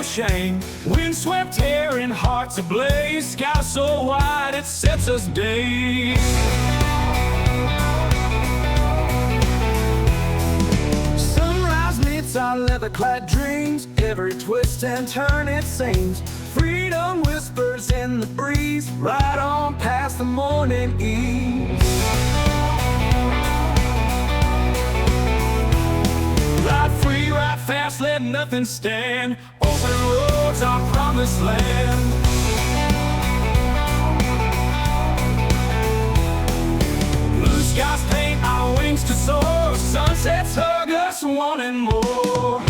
no shame. Windswept hair and hearts ablaze, sky so wide it sets us days. Sunrise meets our leather-clad dreams, every twist and turn it seems. Freedom whispers in the breeze, right on past the morning ease. Ride free, ride fast, let nothing stand. Open roads, our promised land. Blue skies paint our wings to soar. Sunsets hug us, wanting more.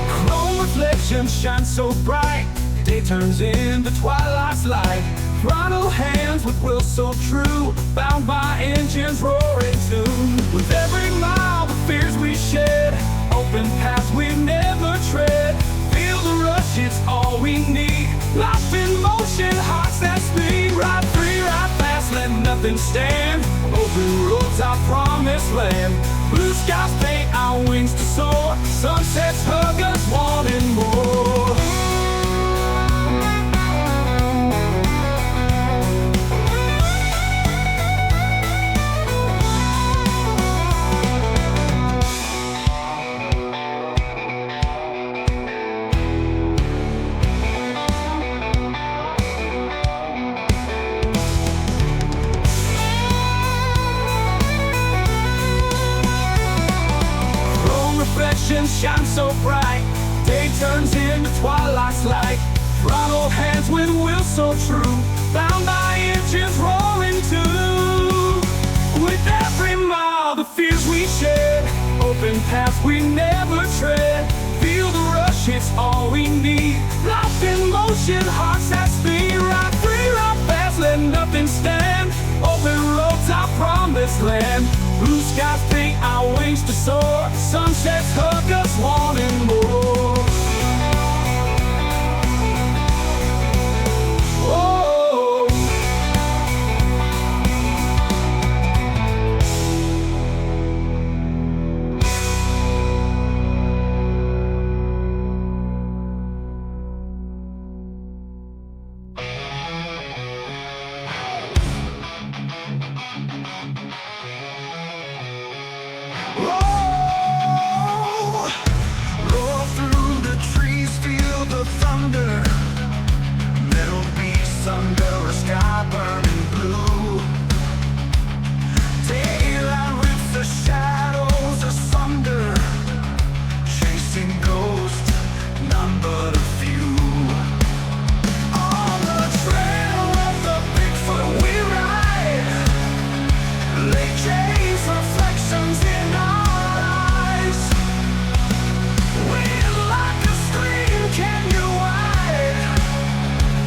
Chrome reflections shine so bright, day turns into twilight's light. Throttle hands with will so true, bound by engines roaring tune. With every mile the fears we shed, open paths we never tread. Feel the rush, it's all we need. Life in motion, hearts that speed. Ride free, ride fast, let nothing stand. Open roads, our promised land. Blue skies paint our wings to soar. Sunsets hug us, wanting more. Shine so bright, day turns into twilight's light. Throttle hands with will so true, bound by engines roaring too. With every mile the fears we shed, open paths we never tread. Feel the rush, it's all we need. Life in motion, hearts that speed. Ride free, ride fast, let nothing stand. Open roads, our promised land. Blue skies paint our wings to soar. Sunsets hug us, wanting more. Whoa. Roar through the trees, feel the thunder. Metal beats under a sky burning blue. Daylight rips the shadows asunder, chasing ghosts, none but a few. On the trail of the Bigfoot we ride, late days, reflections in our eyes. We're like a scream, can you hide?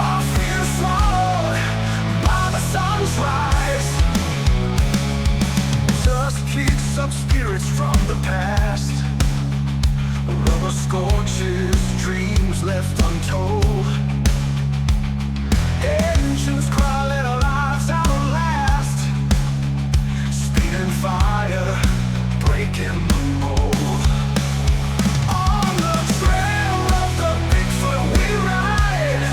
Our fear swallowed by the sun's rise. Dust kicks up spirits from the past. Rubber scorches dreams left untold. Engines cry, let our lives outlast. Speeding fire, breaking the mold. On the trail of the Bigfoot we ride,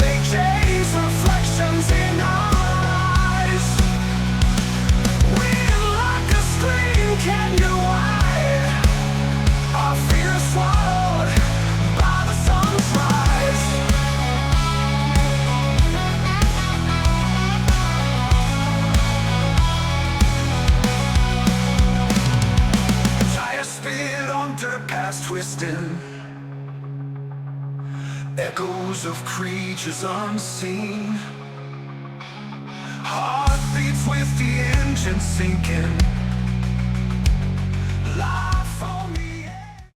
late days, reflections in our eyes. We're like a scream, can you hide? Our fear swallowed by the sun's rise. Tires spin on dirt paths twisting, echoes of creatures unseen. Heartbeats with the engine sinking.